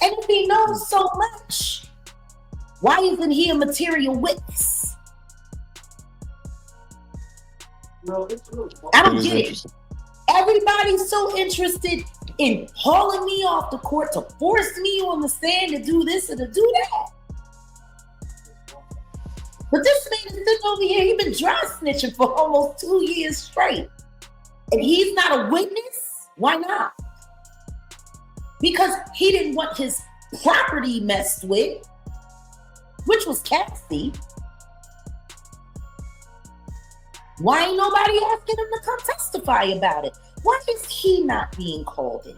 And if he knows so much, why isn't he a material witness? I don't get it. Everybody's so interested in hauling me off the court to force me on the stand to do this or to do that. But this man is sitting over here, he's been dry snitching for almost 2 years straight. And he's not a witness? Why not? Because he didn't want his property messed with, which was Cassie. Why ain't nobody asking him to come testify about it? Why is he not being called in?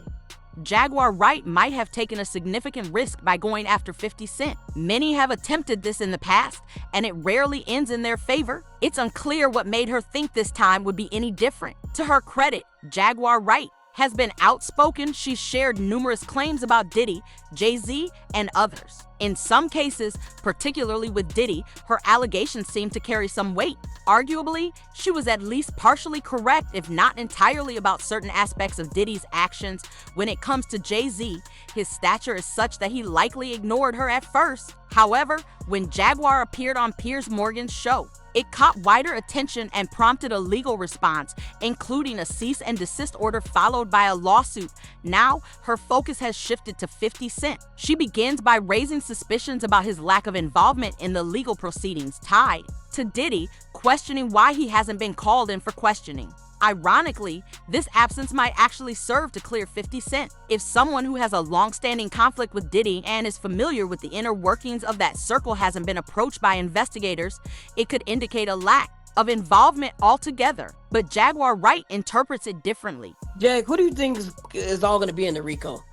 Jaguar Wright might have taken a significant risk by going after 50 Cent. Many have attempted this in the past, and it rarely ends in their favor. It's unclear what made her think this time would be any different. To her credit, Jaguar Wright has been outspoken. She's shared numerous claims about Diddy, Jay-Z, and others. In some cases, particularly with Diddy, her allegations seem to carry some weight. Arguably, she was at least partially correct, if not entirely, about certain aspects of Diddy's actions. When it comes to Jay-Z, his stature is such that he likely ignored her at first. However, when Jaguar appeared on Piers Morgan's show, it caught wider attention and prompted a legal response, including a cease and desist order followed by a lawsuit. Now, her focus has shifted to 50 Cent. She begins by raising suspicions about his lack of involvement in the legal proceedings tied to Diddy, questioning why he hasn't been called in for questioning. Ironically, this absence might actually serve to clear 50 Cent. If someone who has a long-standing conflict with Diddy and is familiar with the inner workings of that circle hasn't been approached by investigators, it could indicate a lack of involvement altogether. But Jaguar Wright interprets it differently. Jag, who do you think is all going to be in the RICO?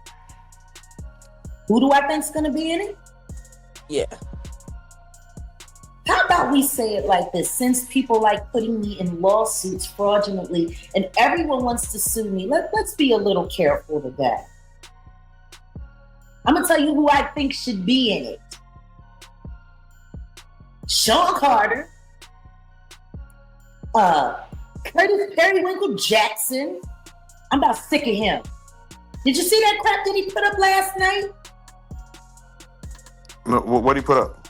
Who do I think's gonna be in it? Yeah. How about we say it like this? Since people like putting me in lawsuits fraudulently and everyone wants to sue me, let's be a little careful with that. I'm gonna tell you who I think should be in it. Sean Carter, Curtis Periwinkle Jackson. I'm about sick of him. Did you see that crap that he put up last night? No, what did he put up?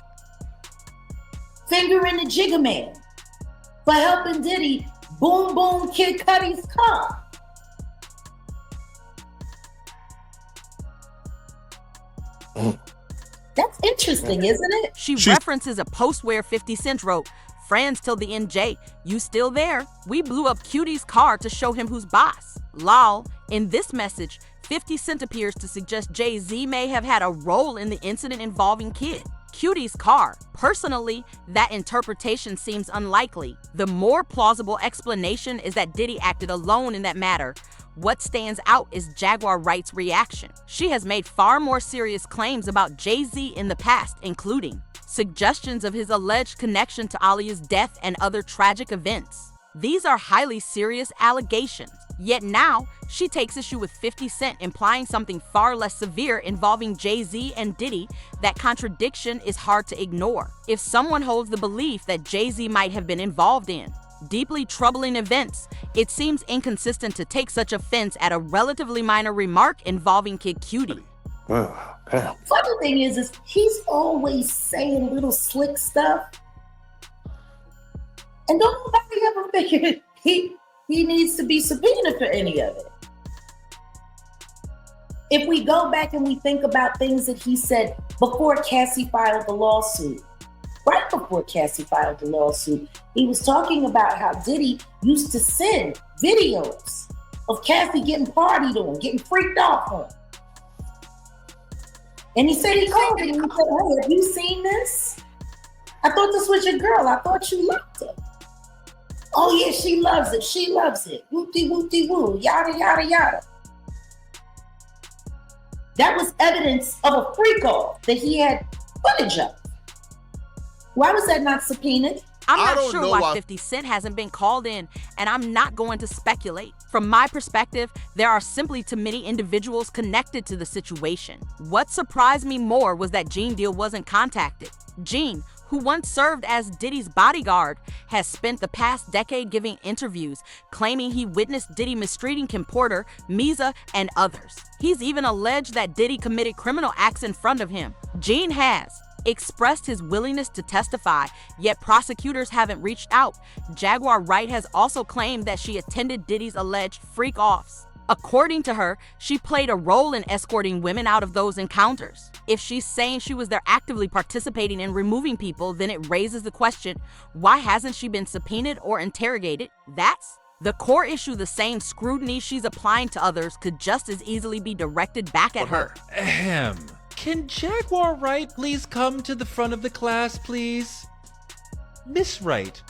Fingering the Jigga Man for helping Diddy boom Kid Cudi's car. That's interesting, isn't it? She references a post where 50 Cent wrote, "Friends till the NJ, you still there? We blew up Cutie's car to show him who's boss." Lol. In this message, 50 Cent appears to suggest Jay-Z may have had a role in the incident involving Kid Cutie's car. Personally, that interpretation seems unlikely. The more plausible explanation is that Diddy acted alone in that matter. What stands out is Jaguar Wright's reaction. She has made far more serious claims about Jay-Z in the past, including suggestions of his alleged connection to Aaliyah's death and other tragic events. These are highly serious allegations. Yet now, she takes issue with 50 Cent implying something far less severe involving Jay-Z and Diddy. That contradiction is hard to ignore. If someone holds the belief that Jay-Z might have been involved in deeply troubling events, it seems inconsistent to take such offense at a relatively minor remark involving Kid Cutie. Oh, damn. Funny thing is he's always saying little slick stuff. And don't nobody ever figure he needs to be subpoenaed for any of it. If we go back and we think about things that he said before Cassie filed the lawsuit, right before Cassie filed the lawsuit, he was talking about how Diddy used to send videos of Cassie getting partied on, getting freaked off on. And he said he called him and he said, "Hey, have you seen this? I thought this was your girl. I thought you loved her." "Oh yeah, she loves it. She loves it. Whoop-de-whoop-de-woo, yada, yada, yada." That was evidence of a freakoff that he had footage of. Why was that not subpoenaed? I'm not sure why 50 Cent hasn't been called in, and I'm not going to speculate. From my perspective, there are simply too many individuals connected to the situation. What surprised me more was that Gene Deal wasn't contacted. Gene, who once served as Diddy's bodyguard, has spent the past decade giving interviews claiming he witnessed Diddy mistreating Kim Porter, Misa, and others. He's even alleged that Diddy committed criminal acts in front of him. Gene has expressed his willingness to testify, yet prosecutors haven't reached out. Jaguar Wright has also claimed that she attended Diddy's alleged freak-offs. According to her, she played a role in escorting women out of those encounters. If she's saying she was there actively participating in removing people, then it raises the question, why hasn't she been subpoenaed or interrogated? That's the core issue. The same scrutiny she's applying to others could just as easily be directed back at her. Ahem. Can Jaguar Wright please come to the front of the class, please? Miss Wright,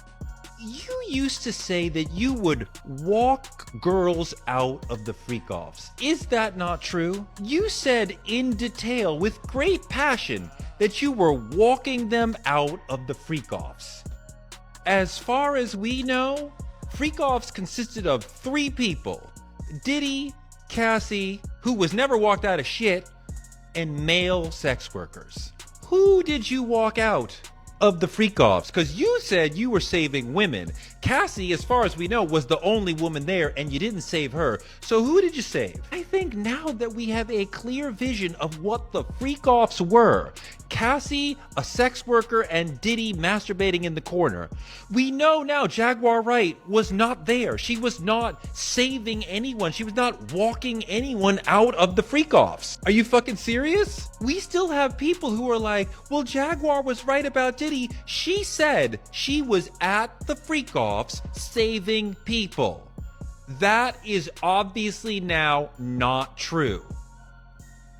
you used to say that you would walk girls out of the freak-offs. Is that not true? You said in detail, with great passion, that you were walking them out of the freak-offs. As far as we know, freak-offs consisted of 3 people: Diddy, Cassie, who was never walked out of shit, and male sex workers. Who did you walk out of the freak-offs? Because you said you were saving women. Cassie, as far as we know, was the only woman there, and you didn't save her. So who did you save? I think now that we have a clear vision of what the freak-offs were, Cassie, a sex worker, and Diddy masturbating in the corner, we know now Jaguar Wright was not there. She was not saving anyone. She was not walking anyone out of the freak-offs. Are you fucking serious? We still have people who are like, well, Jaguar was right about Diddy. She said she was at the freak-offs saving people. That is obviously now not true.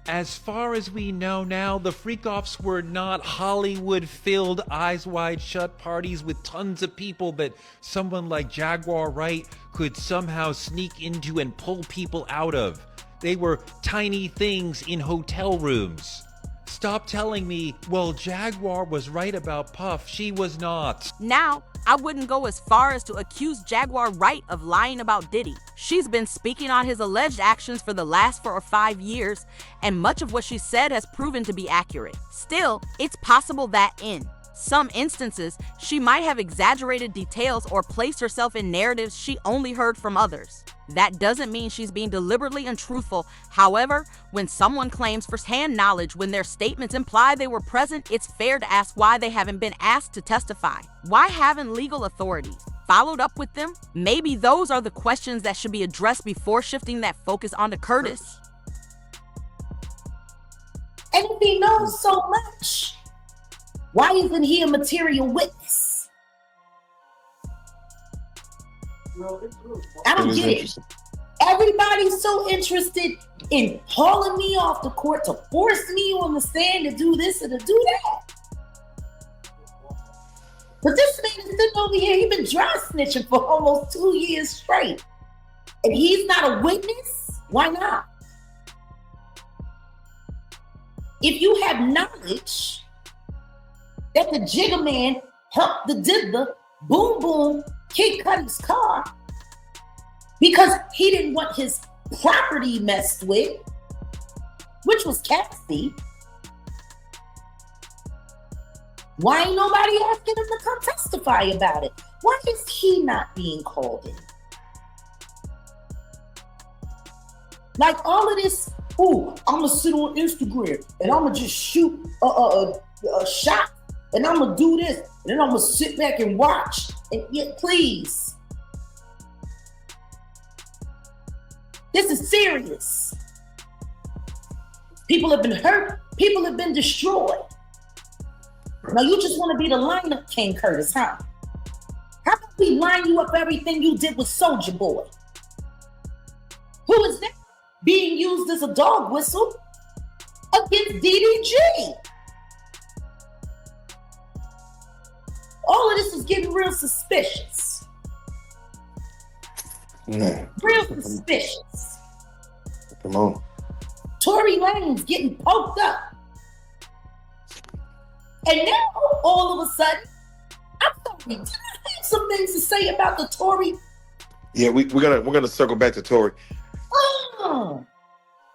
As far as we know now, the freak-offs were not Hollywood-filled, eyes-wide-shut parties with tons of people that someone like Jaguar Wright could somehow sneak into and pull people out of. They were tiny things in hotel rooms. Stop telling me, well, Jaguar was right about Puff. She was not. Now, I wouldn't go as far as to accuse Jaguar Wright of lying about Diddy. She's been speaking on his alleged actions for the last 4 or 5 years, and much of what she said has proven to be accurate. Still, it's possible that in some instances, she might have exaggerated details or placed herself in narratives she only heard from others. That doesn't mean she's being deliberately untruthful. However, when someone claims firsthand knowledge when their statements imply they were present, it's fair to ask why they haven't been asked to testify. Why haven't legal authorities followed up with them? Maybe those are the questions that should be addressed before shifting that focus onto Curtis. And if he knows so much, why isn't he a material witness? I don't get it. Everybody's so interested in hauling me off the court to force me on the stand to do this and to do that. But this man is sitting over here, he's been dry snitching for almost 2 years straight. And he's not a witness? Why not? If you have knowledge that the Jigga Man helped the diddler boom boom Kid Cudi's car because he didn't want his property messed with, which was Cassie, why ain't nobody asking him to come testify about it? Why is he not being called in? Like all of this, I'm gonna sit on Instagram and I'm gonna just shoot a shot and I'm gonna do this and then I'm gonna sit back and watch. And yet, please, this is serious. People have been hurt. People have been destroyed. Now you just want to be the lineup king, Curtis, huh? How about we line you up everything you did with Soulja Boy? Who is that? Being used as a dog whistle against DDG. All of this is getting real suspicious. Real suspicious. Come on. Tory Lane's getting poked up. And now, all of a sudden, I'm sorry, did I have some things to say about the Tory? Yeah, we're gonna circle back to Tory.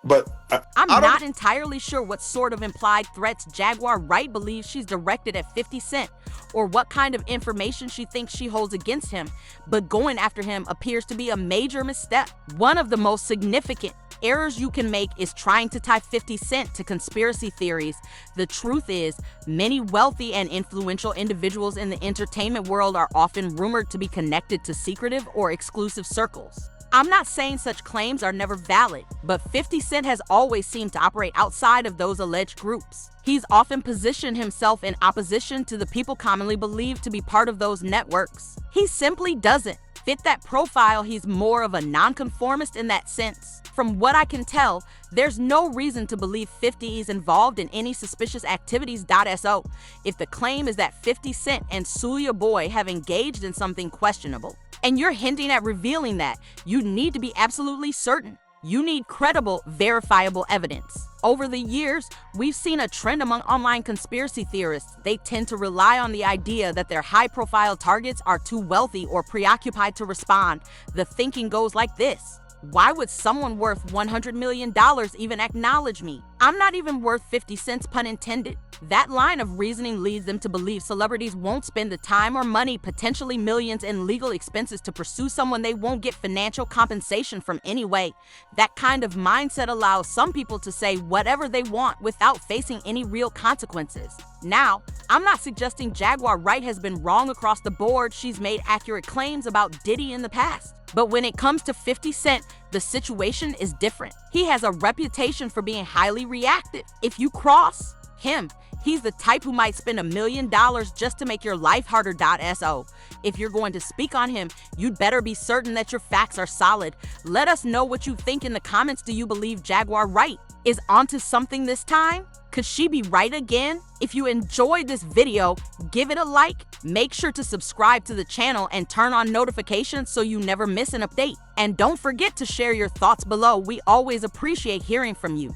But I'm I don't. not entirely sure what sort of implied threats Jaguar Wright believes she's directed at 50 Cent or what kind of information she thinks she holds against him, but going after him appears to be a major misstep. One of the most significant errors you can make is trying to tie 50 Cent to conspiracy theories. The truth is, many wealthy and influential individuals in the entertainment world are often rumored to be connected to secretive or exclusive circles. I'm not saying such claims are never valid, but 50 Cent has always seemed to operate outside of those alleged groups. He's often positioned himself in opposition to the people commonly believed to be part of those networks. He simply doesn't fit that profile. He's more of a nonconformist in that sense. From what I can tell, there's no reason to believe 50 is involved in any suspicious activities. So, if the claim is that 50 Cent and Soulja Boy have engaged in something questionable, and you're hinting at revealing that, you need to be absolutely certain. You need credible, verifiable evidence. Over the years, we've seen a trend among online conspiracy theorists. They tend to rely on the idea that their high-profile targets are too wealthy or preoccupied to respond. The thinking goes like this: why would someone worth $100 million even acknowledge me? I'm not even worth 50 cents, pun intended. That line of reasoning leads them to believe celebrities won't spend the time or money, potentially millions in legal expenses, to pursue someone they won't get financial compensation from anyway. That kind of mindset allows some people to say whatever they want without facing any real consequences. Now, I'm not suggesting Jaguar Wright has been wrong across the board. She's made accurate claims about Diddy in the past. But when it comes to 50 Cent, the situation is different. He has a reputation for being highly reactive. If you cross him, he's the type who might spend $1 million just to make your life harder. So, if you're going to speak on him, you'd better be certain that your facts are solid. Let us know what you think in the comments. Do you believe Jaguar Wright is onto something this time? Could she be right again? If you enjoyed this video, give it a like. Make sure to subscribe to the channel and turn on notifications so you never miss an update. And don't forget to share your thoughts below. We always appreciate hearing from you.